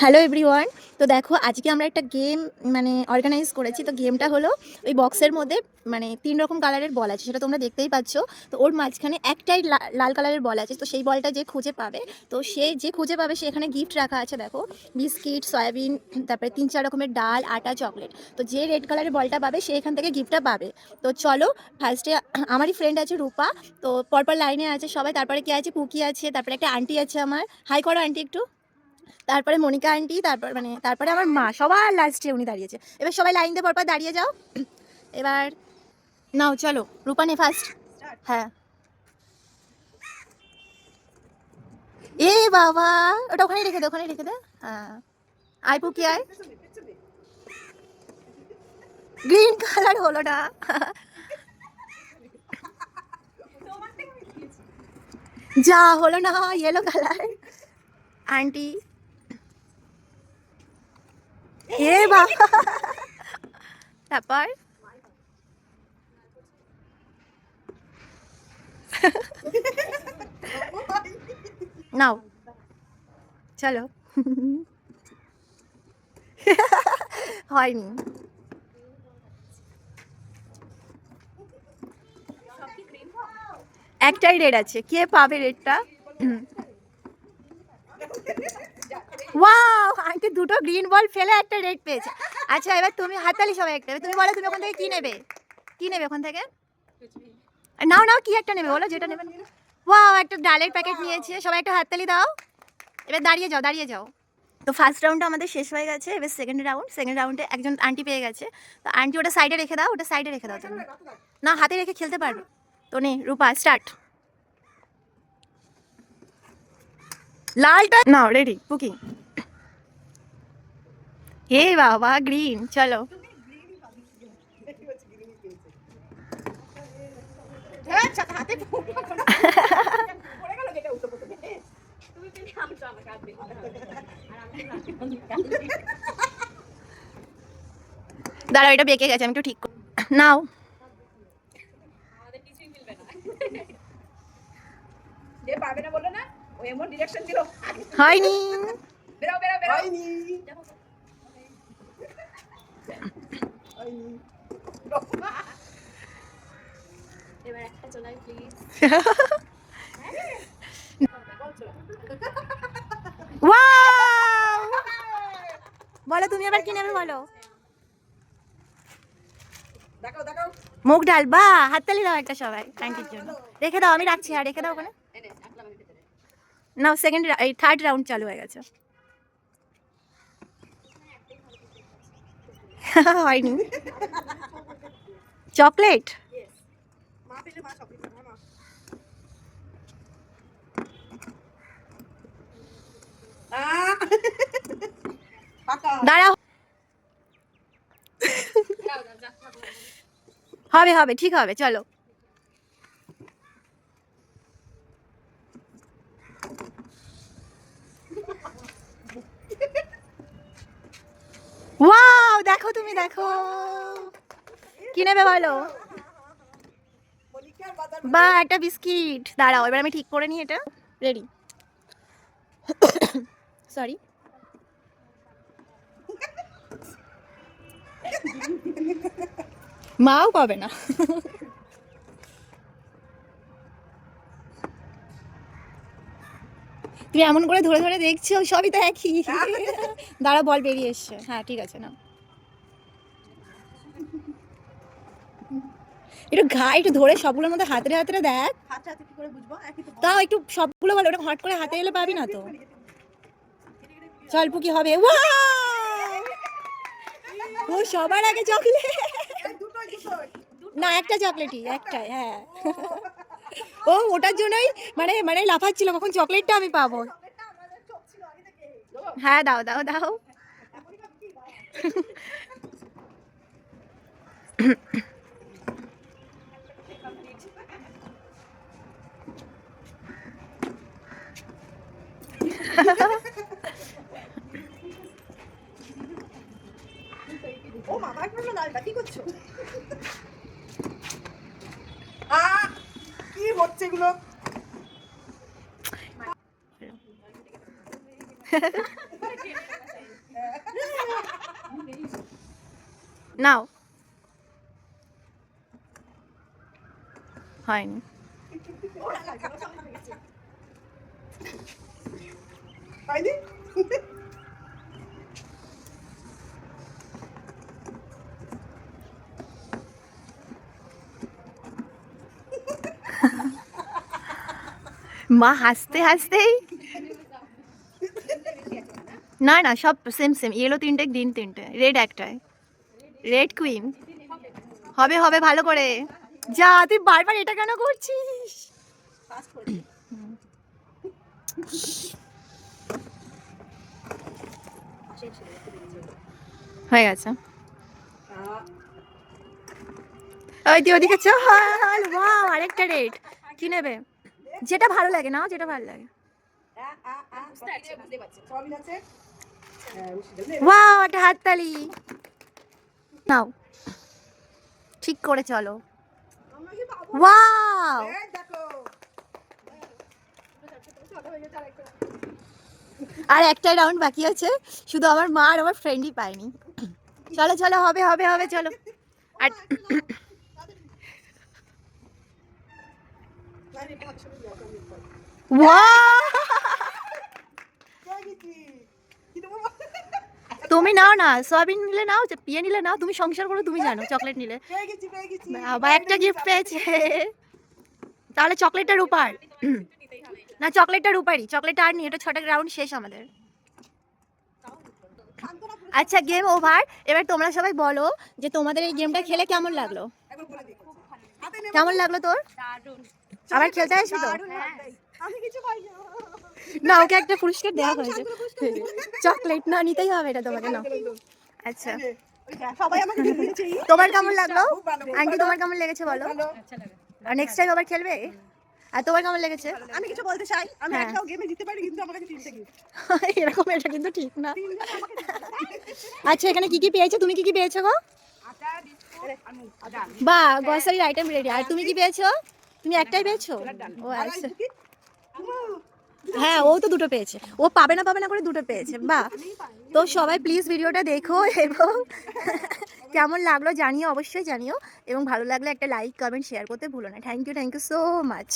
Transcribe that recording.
Hello everyone. তো দেখো আজকে আমরা একটা গেম অর্গানাইজ করেছি। তো গেমটা হলো ওই বক্সের মধ্যে ৩ রকম কালারের বল আছে, সেটা তোমরা দেখতেই পাচ্ছ। তো ওর মাঝখানে একটাই লাল কালারের বল আছে। তো সেই বলটা যে খুঁজে পাবে, তো সে যে খুঁজে পাবে সে এখানে গিফট রাখা আছে। দেখো বিস্কিট, সয়াবিন, তারপরে ৩-৪ রকমের ডাল, আটা, চকলেট। তো যে রেড কালারের বলটা পাবে সে এখান থেকে গিফটটা পাবে। তো চলো ফার্স্টে আমারই ফ্রেন্ড আছে রূপা, তো পরপর লাইনে আছে সবাই। তারপরে কে আছে, পুকি আছে, তারপরে একটা আন্টি আছে আমার, হাই করো আন্টি একটু। তারপরে মনিকা আন্টি, তারপরে আমার মা, সবার লাস্টে উনি দাঁড়িয়েছে। এবার সবাই লাইন দিয়ে পরপর দাঁড়িয়ে যাও। এবার নাও চলো, রূপা নে ফার্স্ট। হ্যাঁ। এ বাবা, ওটা ওখানে রেখে দে, ওখানে রেখে দে। হ্যাঁ, আয় পুকি আয়। গ্রিন কালার হলো না। যা হলো না, ইয়েলো কালার। আন্টি, এ বাবা। তারপর নাও চলো। হয়নি। একটাই রেড আছে, কে পাবে রেডটা? ওয়াও, আন্টি দুটো গ্রিন বল ফেলে একটা রেড পেয়েছে। আচ্ছা এবার তুমি হাততালি সবাই একটা, এবার তুমি বলো তুমি ওখান থেকে কি নেবে, কি নেবে ওখান থেকে? নাও নাও, কি একটা নেবে বলো, যেটা নেবে। ওয়াও, একটা ডালের প্যাকেট নিয়েছে। সবাই একটা হাততালি দাও। এবার দাঁড়িয়ে যাও, দাঁড়িয়ে যাও। তো ফার্স্ট রাউন্ডটা আমাদের শেষ হয়ে গেছে। এবার সেকেন্ড রাউন্ডে একজন আন্টি পেয়ে গেছে। তো আন্টি ওটা সাইডে রেখে দাও, ওটা সাইডে রেখে দাও তুমি। না, হাতে রেখে খেলতে পারবে। তো নে রূপা স্টার্ট। লালটা নাও, রেডি পুকি। হে বাবা, গ্রিন, চলো। দাঁড়াও, এটা বেঁকে গেছে, আমি একটু ঠিক নাও। হয়নি। ওয়াও, বলো তুমি এবার কি নেবে বলো। মুগ ডাল, বা হাততালি দাও একটা সবাই আন্টির জন্য। রেখে দাও, আমি রাখছি। আর রেখে দাও ওখানে। নাও থার্ড রাউন্ড চালু হয়ে গেছে। হয়নি। চকলেট, দাঁড়াও। হবে হবে, ঠিক হবে, চলো। ওয়াও, দেখো তুমি দেখো, কি নেবে বলো। বা একটা বিস্কিট। দাঁড়াও এবার আমি ঠিক করে নিই এটা। Ready, sorry. মাও পাবে না। তুমি এমন করে ধরে ধরে দেখছো, সবই তো একই। দাঁড়া, বল বেরিয়ে এসছে। হ্যাঁ ঠিক আছে না, একটু ধরে সবগুলোর মধ্যে হাতে হাতে দেখ। তাও একটু সবগুলো ভালো, ওটা হট করে হাতে এলে পাবি না তো। চল কি হবে। ও সবার আগে চকলেট। না, একটা চকলেটই, একটাই। হ্যাঁ, ও ওটার জন্যই লাফাচ্ছিল কখন চকলেটটা আমি পাবো। হ্যাঁ, দাও দাও দাও। ও মামা করলো লালটা, কি করছো? কি হচ্ছে এগুলো? নাও। হয়নি। হয়নি? মা হাসতে হাসতেই, না না সব সেম সেম, ইয়েলো তিনটে, গ্রিন তিনটে, রেড একটায়। Red queen. হবে হবে ভালো করে। যা, তুই বারবার এটা কেন করছিস? হয়ে গেছে। ওই তুই ওদিকে চল। ওয়াও, আরেকটা রেড। কি নেবে? যেটা ভালো লাগে না, যেটা ভালো লাগে। সবই আছে। ওয়াও, একটা হাততালি। নাও, ঠিক করে চলো। ওয়াও, এই দেখো। আর একটা রাউন্ড বাকি আছে, শুধু আমার মা আর আমার ফ্রেন্ডই পায়নি। চলো চলো, হবে হবে হবে, চলো। আর ওয়াও, পেয়ে গেছি। কি দেবো? তুমি নাও না, সয়াবিন নিলে নাও, পিয়ে নিলে নাও, তুমি সংসার করো, তুমি জানো। চকলেট নিলে পেয়ে গেছি, পেয়ে গেছি। বাবা, একটা গিফট পেয়েছে। তাহলে চকলেটটা রূপার। না, চকলেটটা রূপারই, চকলেটটা আর নি, এটা 6টা রাউন্ড শেষ আমাদের। আচ্ছা, গেম ওভার। এবার তোমরা সবাই বলো যে তোমাদের এই গেমটা খেলে কেমন লাগলো। একবার বলে দেখো। হাতে নেবো। কেমন লাগলো তোর? আবার খেলতে আসবি তো? দারুণ লাগবে। আমি কিছু পাই না। না, ওকে একটা পুরস্কার দেওয়া হয়েছে, চকলেট না, নিতেই হবে এটা তোমাকে, না। আচ্ছা, সবাই আমাকে দিয়ে দিয়েছে। তোমার কেমন লাগলো খুব ভালো। আন্টি? তোমার কেমন লেগেছে বলো? ভালো। আর নেক্সট টাইম আবার খেলবে? আর তোমার কেমন লেগেছে? আমি কিছু বলতে চাই, আমি হ্যাঁ। একটাও গেমে জিততে পারি, কিন্তু আমার কাছে 3টে গিফট। এরকম, এটা কিন্তু ঠিক না। আচ্ছা, এখানে কি কি পেয়েছো? তুমি কি কি পেয়েছো গো? আটা, বিস্কুট, আর মুগ ডাল। বা, গ্রসারির আইটেম রেডি। আর তুমি কি পেয়েছো? তুমি একটাই পেয়েছো? ও আচ্ছা। হ্যাঁ, ও তো দুটো পেয়েছে। ও পাবে না পাবে না করে দুটো পেয়েছে। বাহ। তো সবাই প্লিজ ভিডিওটা দেখো, এবং কেমন লাগলো জানিও, অবশ্যই জানিও, এবং ভালো লাগলে একটা লাইক কমেন্ট শেয়ার করতে ভুলো না। Thank you so much.